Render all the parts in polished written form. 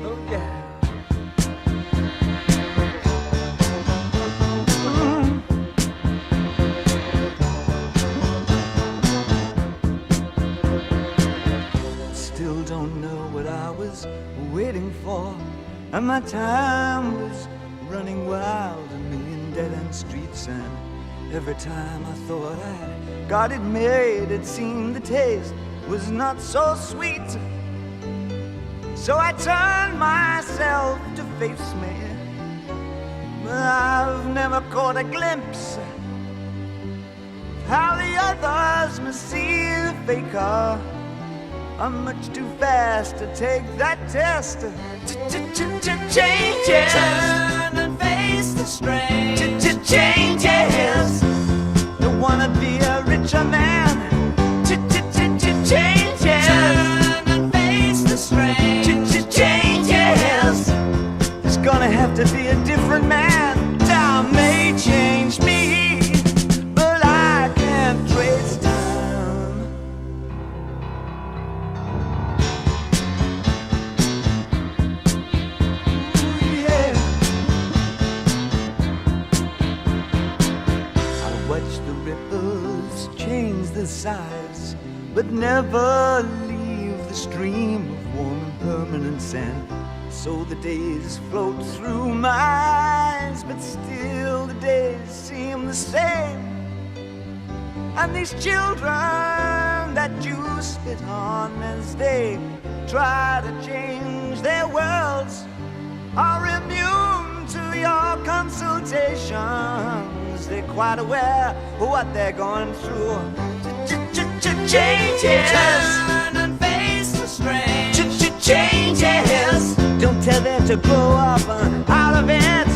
Oh yeah. Still don't know what I was waiting for, and my time was running wild, a million dead-end streets, and every time I thought I'd got it made, it seemed the taste was not so sweet. So I turned myself to face me, but I've never caught a glimpse of how the others must see the faker. I'm much too fast to take that test. Changes. Turn and face the strain. Changes. Don't wanna be a richer man. Changes. Turn and face the strain. Changes. There's gonna have to be a different man. Time may change me, but I can't trace time. Size, but never leave the stream of warm and permanent sand. So the days float through my eyes, but still the days seem the same. And these children that you spit on as they try to change their worlds are immune to your consultations. They're quite aware of what they're going through. Changes. Turn and face the strain. Changes. Don't tell them to grow up out of it.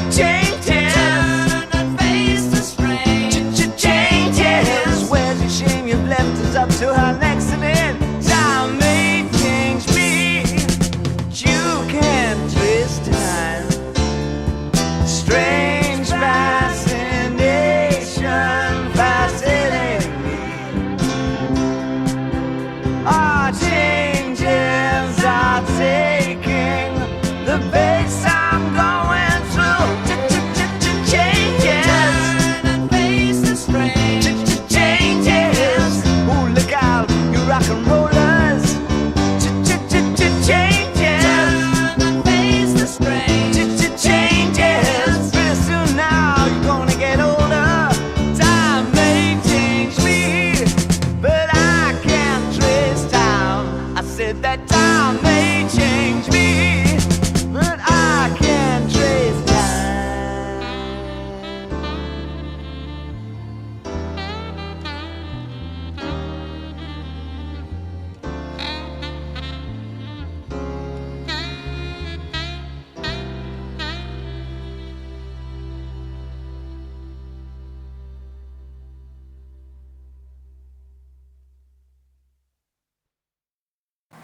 Changes. Turn and face the strain. Changes. Where's your shame? You've left us up to our next event. Time may change me, but you can't twist time. Strange fascination, fascinating me. Our changes are taking the pace I'm going through. Changes. Turn and face the strain. Changes. Ooh, look out, you rock and rollers. Changes. Turn and face the strain. Changes. Pretty soon now you're gonna get older. Time may change me, but I can't trace time. I said that time may change me, but I can't trace time.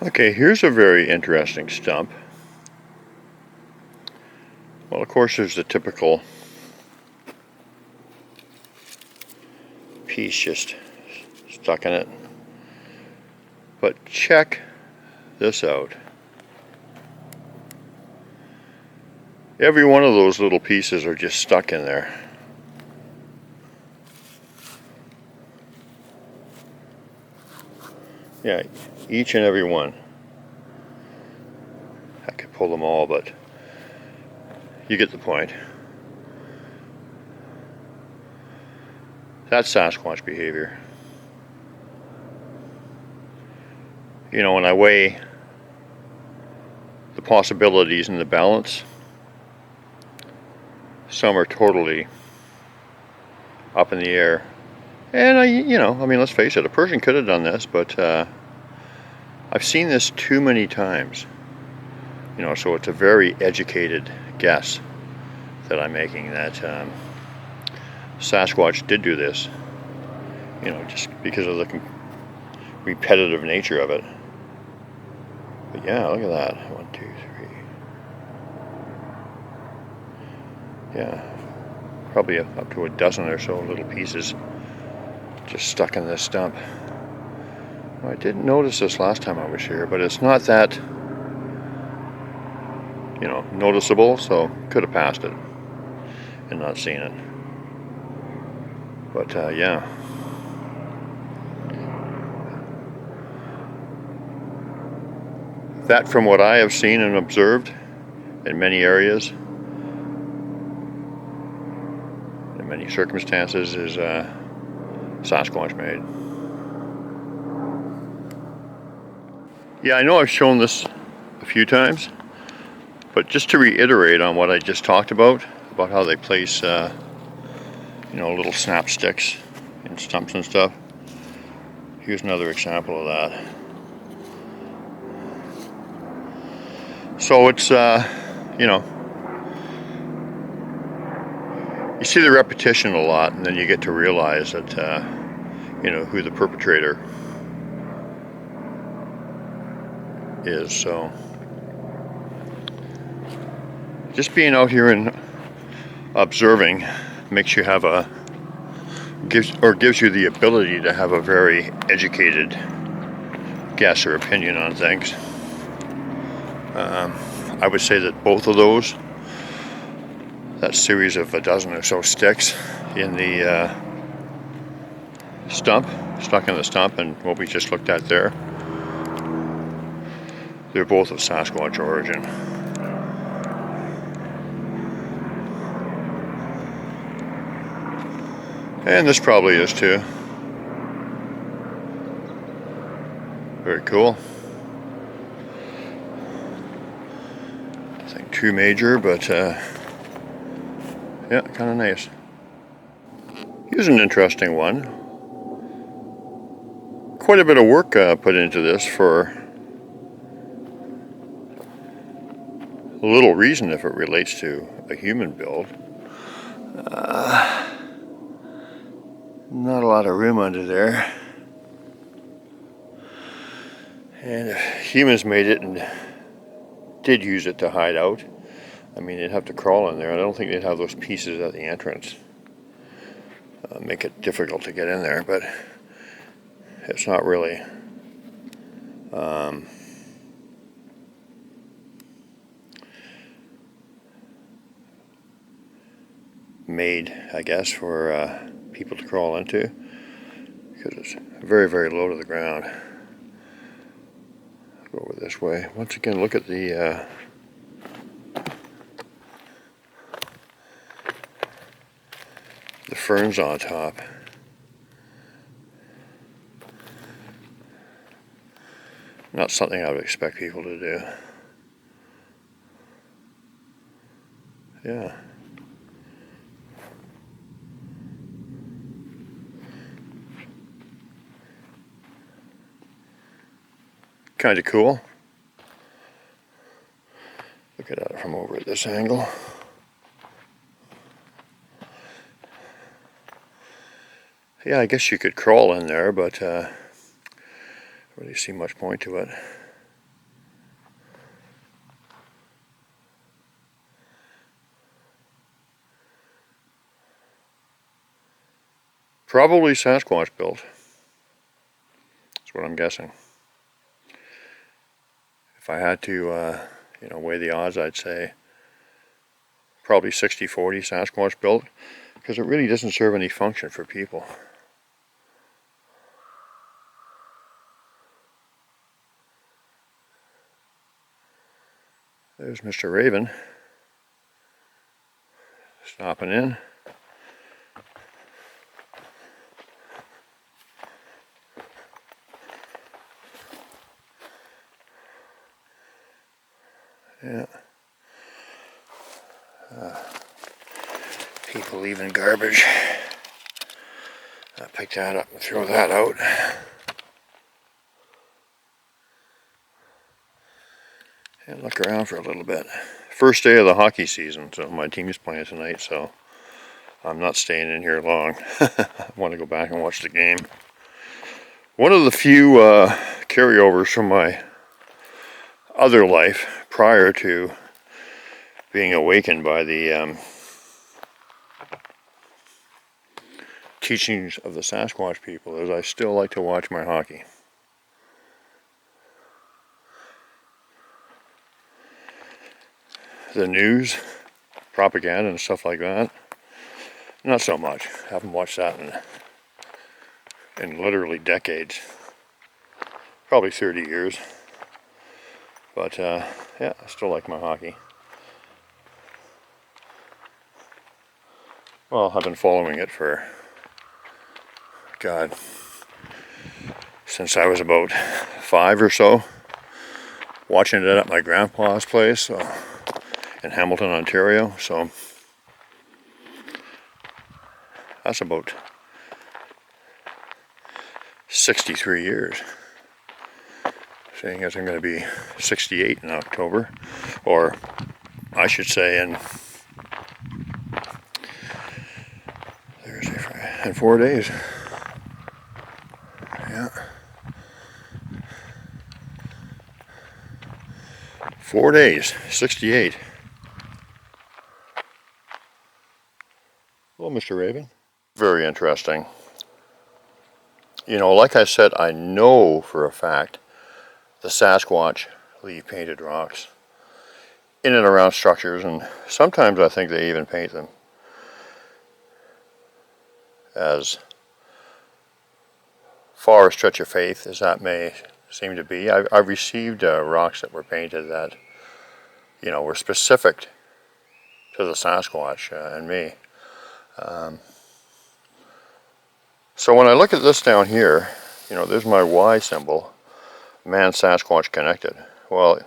Okay, here's a very interesting stump. Well, of course, there's the typical piece just stuck in it. But check this out. Every one of those little pieces are just stuck in there. Yeah, each and every one. I could pull them all, but you get the point. That's Sasquatch behavior. You know, when I weigh the possibilities in the balance, some are totally up in the air. And I mean, let's face it, a person could have done this, but I've seen this too many times. You know, so it's a very educated guess that I'm making that Sasquatch did do this. You know, just because of the repetitive nature of it. But yeah, look at that. 1, 2, 3. Yeah, probably up to a dozen or so little pieces just stuck in this stump. I didn't notice this last time I was here, but it's not that, you know, noticeable, so could have passed it and not seen it. But yeah. That, from what I have seen and observed in many areas, in many circumstances, is Sasquatch made. Yeah, I know I've shown this a few times, but just to reiterate on what I just talked about how they place, you know, little snap sticks in stumps and stuff. Here's another example of that. So it's, you know, you see the repetition a lot, and then you get to realize that, you know, who the perpetrator is. So just being out here and observing makes you have gives you the ability to have a very educated guess or opinion on things. I would say that both of those, that series of a dozen or so sticks in the stump, stuck in the stump, and what we just looked at there, they're both of Sasquatch origin. And this probably is too. Very cool. Nothing too major, but yeah, kind of nice. Here's an interesting one. Quite a bit of work put into this for little reason if it relates to a human build. Not a lot of room under there. And if humans made it and did use it to hide out, I mean, they'd have to crawl in there. I don't think they'd have those pieces at the entrance. Make it difficult to get in there, but it's not really made, I guess, for people to crawl into, because it's very, very low to the ground. Go over this way. Once again, look at the ferns on top. Not something I would expect people to do. Yeah. Kind of cool. Look at that from over at this angle. Yeah, I guess you could crawl in there, but I don't really see much point to it. Probably Sasquatch built. That's what I'm guessing. If I had to, you know, weigh the odds, I'd say probably 60-40 Sasquatch built, because it really doesn't serve any function for people. There's Mr. Raven stopping in. Yeah. People leaving garbage. I'll pick that up and throw that out. And look around for a little bit. First day of the hockey season, so my team is playing tonight, so I'm not staying in here long. I want to go back and watch the game. One of the few carryovers from my other life prior to being awakened by the teachings of the Sasquatch people is I still like to watch my hockey. The news, propaganda and stuff like that, not so much. I haven't watched that in literally decades. Probably 30 years. But yeah, I still like my hockey. Well, I've been following it for, God, since I was about 5 or so. Watching it at my grandpa's place in Hamilton, Ontario. So that's about 63 years. Seeing as I'm going to be 68 in October, or I should say in 4 days. Yeah. 4 days, 68. Hello, Mr. Raven. Very interesting. You know, like I said, I know for a fact the Sasquatch leave painted rocks in and around structures, and sometimes I think they even paint them. As far a stretch of faith as that may seem to be, I've received rocks that were painted that, you know, were specific to the Sasquatch and me. So when I look at this down here, you know, there's my Y symbol, man-Sasquatch connected. Well,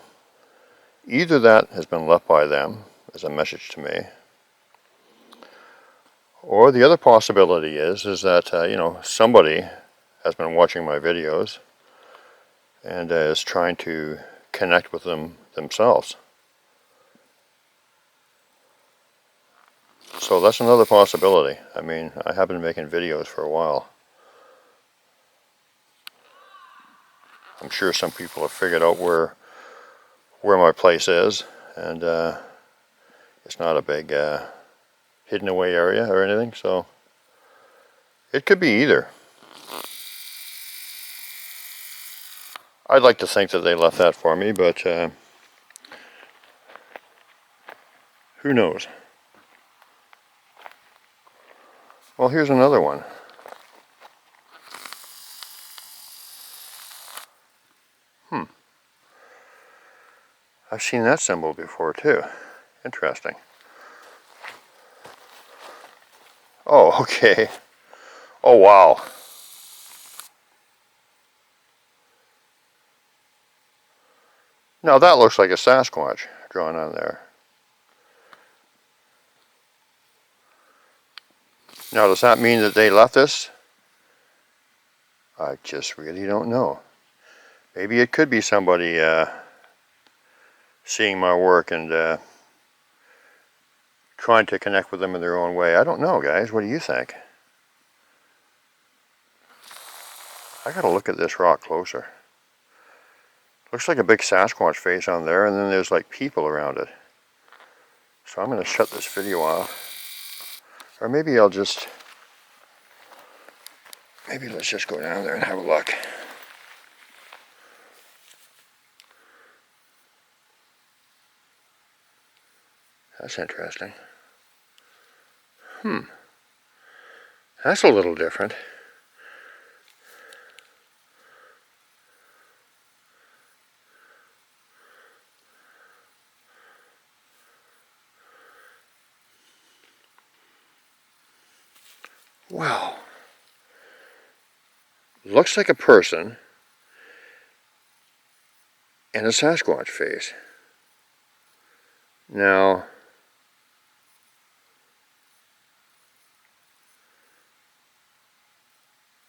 either that has been left by them as a message to me, or the other possibility is that, you know, somebody has been watching my videos and is trying to connect with them themselves. So that's another possibility. I mean, I have been making videos for a while. I'm sure some people have figured out where my place is, and it's not a big hidden away area or anything, so it could be either. I'd like to think that they left that for me, but who knows? Well, here's another one. I've seen that symbol before too. Interesting. Oh, okay. Oh, wow. Now that looks like a Sasquatch drawn on there. Now, does that mean that they left this? I just really don't know. Maybe it could be somebody seeing my work and trying to connect with them in their own way. I don't know, guys. What do you think? I gotta look at this rock closer. Looks like a big Sasquatch face on there, and then there's like people around it. So I'm gonna shut this video off. Or maybe let's just go down there and have a look. That's interesting. That's a little different. Wow. Looks like a person and a Sasquatch face. Now,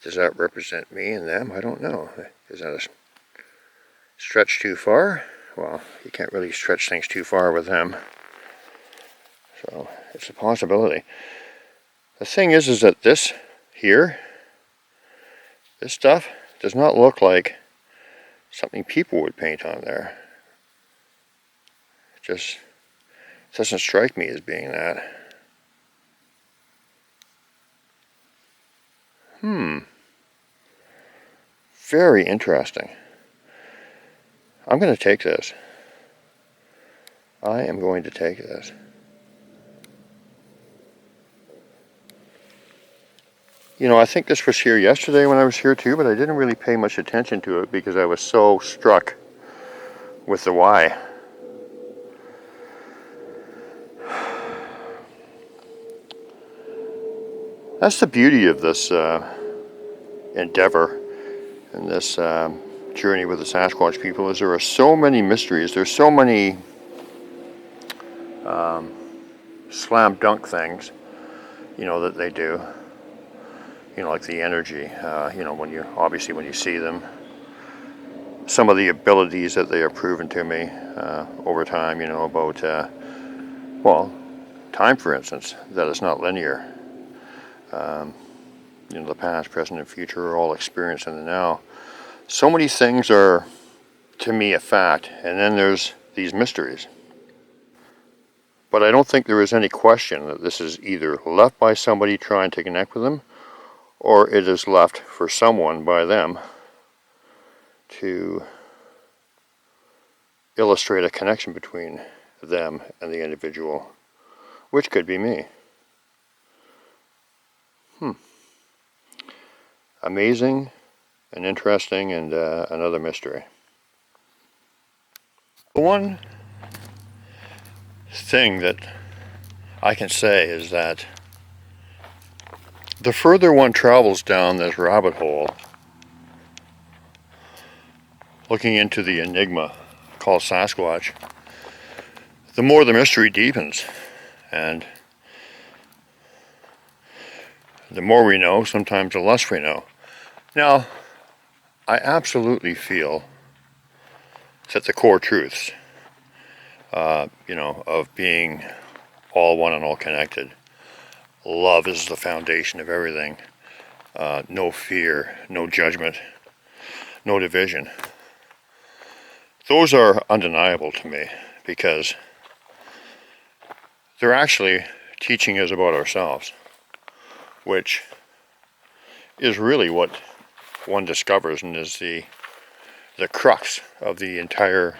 does that represent me and them? I don't know. Is that a stretch too far? Well, you can't really stretch things too far with them. So, it's a possibility. The thing is that this here, this stuff, does not look like something people would paint on there. It just doesn't strike me as being that. Very interesting. I'm going to take this. I am going to take this. You know, I think this was here yesterday when I was here too, but I didn't really pay much attention to it because I was so struck with the why. That's the beauty of this endeavor and this journey with the Sasquatch people, is there are so many mysteries. There's so many slam dunk things, you know, that they do. You know, like the energy, you know, when you see them. Some of the abilities that they have proven to me over time, you know, about, well, time, for instance, that is not linear. You know, the past, present, and future are all experienced in the now. So many things are, to me, a fact, and then there's these mysteries. But I don't think there is any question that this is either left by somebody trying to connect with them, or it is left for someone by them to illustrate a connection between them and the individual, which could be me. Amazing and interesting, and another mystery. The one thing that I can say is that the further one travels down this rabbit hole, looking into the enigma called Sasquatch, the more the mystery deepens, and the more we know, sometimes the less we know. Now, I absolutely feel that the core truths, you know, of being all one and all connected, love is the foundation of everything, no fear, no judgment, no division. Those are undeniable to me, because they're actually teaching us about ourselves, which is really what one discovers, and is the crux of the entire,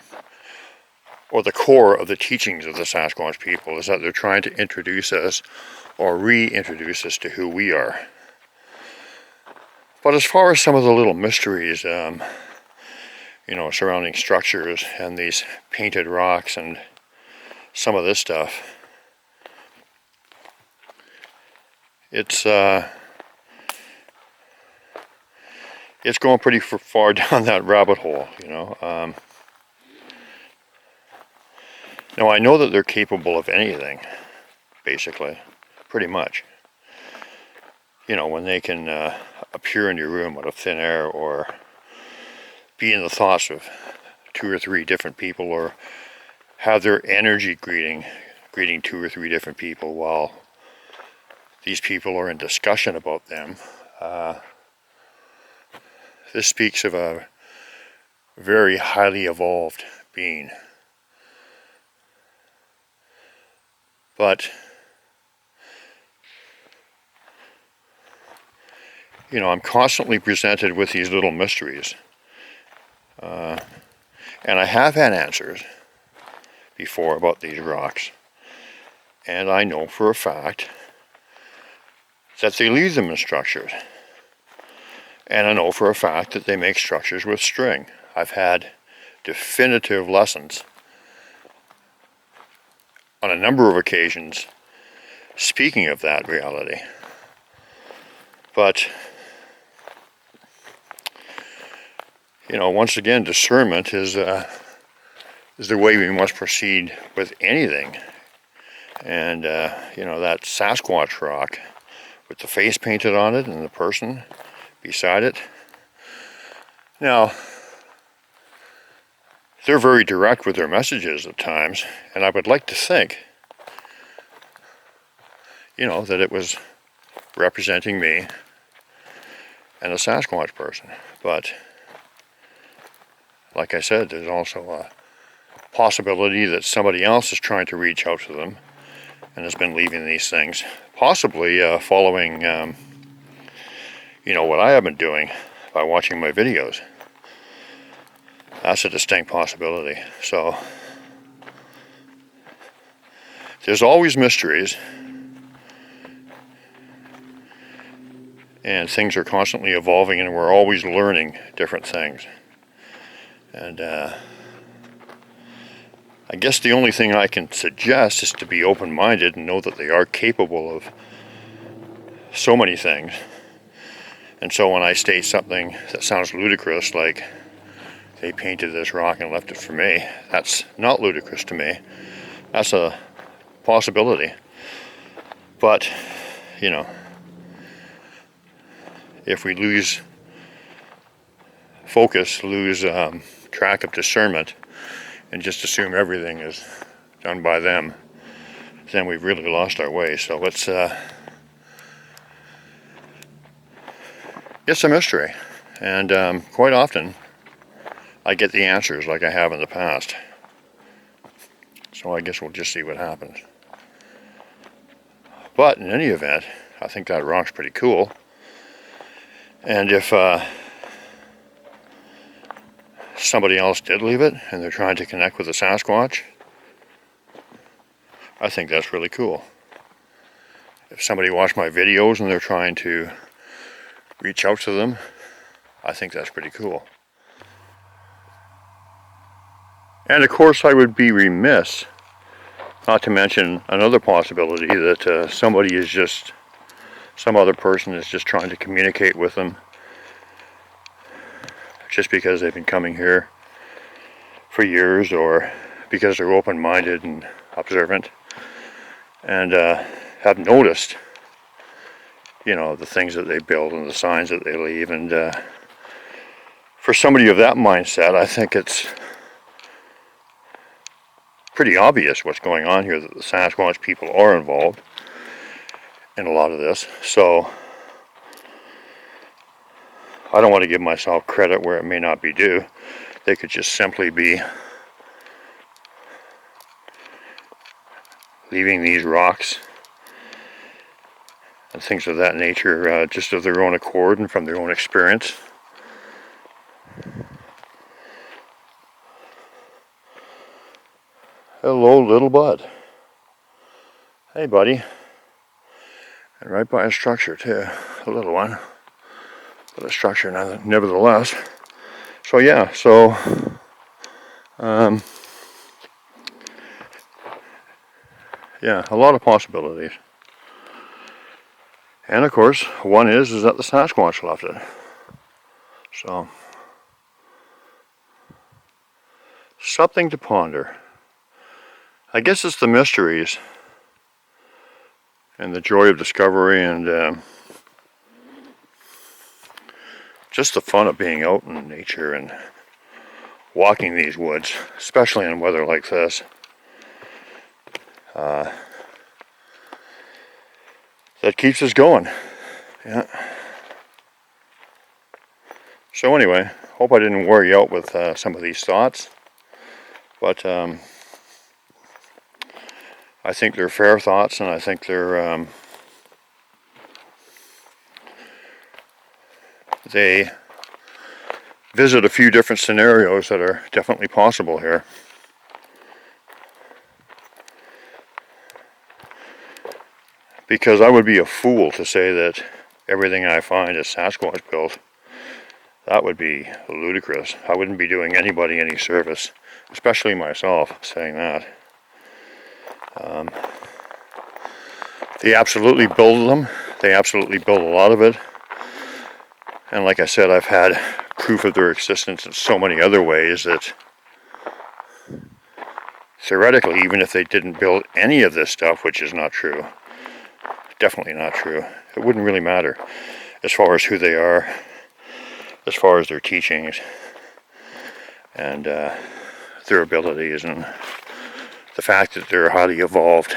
or the core of the teachings of the Sasquatch people, is that they're trying to introduce us or reintroduce us to who we are. But as far as some of the little mysteries, you know, surrounding structures and these painted rocks and some of this stuff, it's going pretty far down that rabbit hole, you know. Now, I know that they're capable of anything, basically, pretty much. You know, when they can appear in your room out of thin air, or be in the thoughts of 2 or 3 different people, or have their energy greeting 2 or 3 different people while these people are in discussion about them. This speaks of a very highly evolved being. But, you know, I'm constantly presented with these little mysteries. And I have had answers before about these rocks. And I know for a fact that they leave them in structures. And I know for a fact that they make structures with string. I've had definitive lessons on a number of occasions speaking of that reality. But, you know, once again, discernment is the way we must proceed with anything. And, you know, that Sasquatch rock with the face painted on it and the person beside it. Now, they're very direct with their messages at times, and I would like to think, you know, that it was representing me and a Sasquatch person. But, like I said, there's also a possibility that somebody else is trying to reach out to them and has been leaving these things, possibly following you know, what I have been doing by watching my videos. That's a distinct possibility. So there's always mysteries, and things are constantly evolving, and we're always learning different things. And I guess the only thing I can suggest is to be open-minded and know that they are capable of so many things. And so when I state something that sounds ludicrous, like they painted this rock and left it for me, that's not ludicrous to me. That's a possibility. But, you know, if we lose focus, lose track of discernment, and just assume everything is done by them, then we've really lost our way. So it's a mystery, and quite often I get the answers like I have in the past. So I guess we'll just see what happens. But in any event, I think that rock's pretty cool. And if somebody else did leave it and they're trying to connect with the Sasquatch, I think that's really cool. If somebody watched my videos and they're trying to reach out to them, I think that's pretty cool. And of course I would be remiss not to mention another possibility that some other person is just trying to communicate with them just because they've been coming here for years, or because they're open-minded and observant and have noticed, you know, the things that they build and the signs that they leave. And for somebody of that mindset, I think it's pretty obvious what's going on here, that the Sasquatch people are involved in a lot of this. So I don't want to give myself credit where it may not be due. They could just simply be leaving these rocks and things of that nature just of their own accord and from their own experience. Hello, little bud. Hey, buddy. And right by a structure too, a little one, but a structure nevertheless. So yeah, yeah, a lot of possibilities. And of course, one is that the Sasquatch left it. So, something to ponder. I guess it's the mysteries and the joy of discovery, and just the fun of being out in nature and walking these woods, especially in weather like this. That keeps us going. Yeah. So anyway, hope I didn't wear you out with some of these thoughts, but I think they're fair thoughts, and I think they're they visit a few different scenarios that are definitely possible here. Because I would be a fool to say that everything I find is Sasquatch built. That would be ludicrous. I wouldn't be doing anybody any service, especially myself, saying that. They absolutely build them. They absolutely build a lot of it. And like I said, I've had proof of their existence in so many other ways that theoretically, even if they didn't build any of this stuff, which is not true, definitely not true, it wouldn't really matter as far as who they are, as far as their teachings and their abilities, and the fact that they're highly evolved,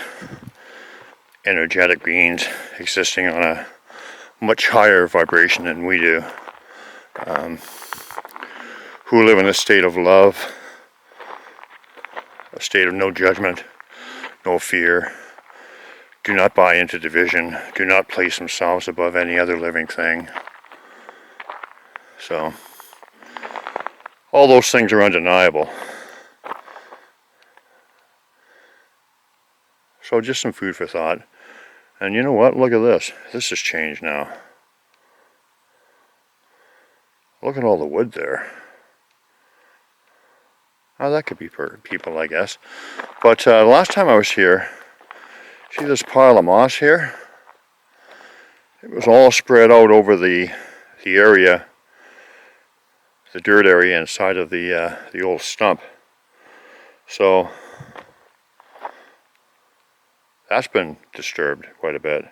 energetic beings existing on a much higher vibration than we do, who live in a state of love, a state of no judgment, no fear, do not buy into division, do not place themselves above any other living thing, So all those things are undeniable. So just some food for thought. And you know what? Look at this. This has changed now. Look at all the wood there. Oh, that could be for people, I guess. But the last time I was here, see this pile of moss here? It was all spread out over the area, the dirt area inside of the old stump. So that's been disturbed quite a bit.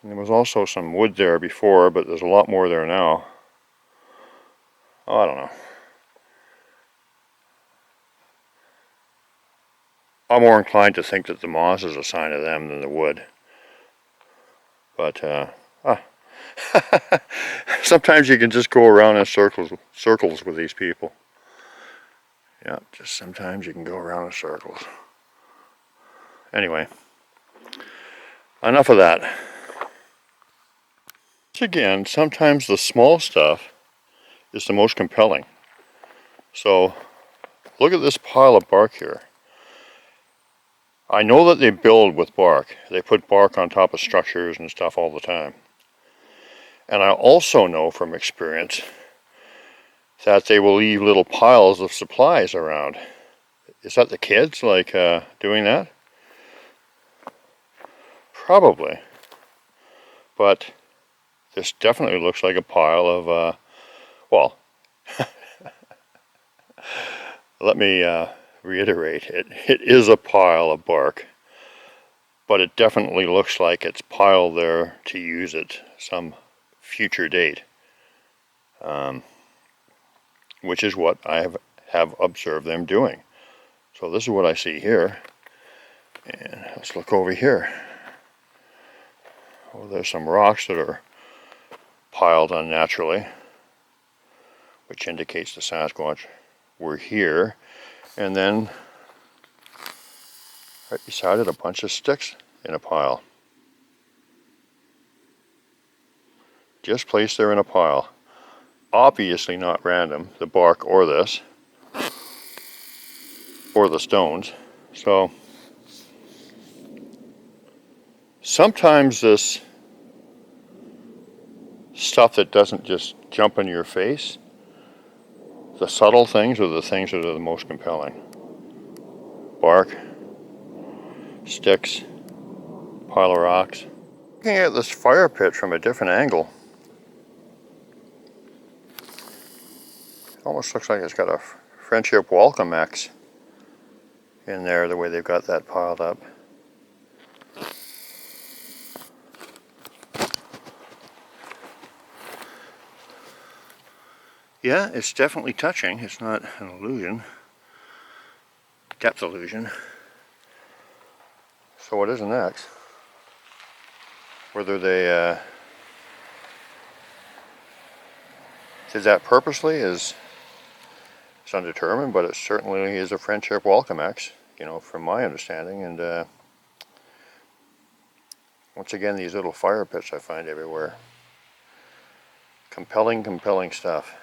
And there was also some wood there before, but there's a lot more there now. Oh, I don't know. I'm more inclined to think that the moss is a sign of them than the wood. But sometimes you can just go around in circles with these people. Yeah, just sometimes you can go around in circles. Anyway, enough of that. Again, sometimes the small stuff is the most compelling. So, look at this pile of bark here. I know that they build with bark. They put bark on top of structures and stuff all the time. And I also know from experience that they will leave little piles of supplies around. Is that the kids, like, doing that? Probably. But this definitely looks like a pile of, well, let me reiterate, it is a pile of bark, but it definitely looks like it's piled there to use at some future date, which is what I have observed them doing. So this is what I see here, and let's look over here. Oh, there's some rocks that are piled unnaturally, which indicates the Sasquatch were here. And then right beside it, a bunch of sticks in a pile. Just placed there in a pile. Obviously not random, the bark or this, or the stones. So sometimes this stuff that doesn't just jump in your face, the subtle things are the things that are the most compelling. Bark, sticks, pile of rocks. Looking at this fire pit from a different angle, almost looks like it's got a Friendship Welcome X in there, the way they've got that piled up. Yeah, it's definitely touching. It's not an illusion. Depth illusion. So what is an X? Whether they did that purposely is undetermined, but it certainly is a Friendship Welcome X, you know, from my understanding. And once again, these little fire pits I find everywhere. Compelling stuff.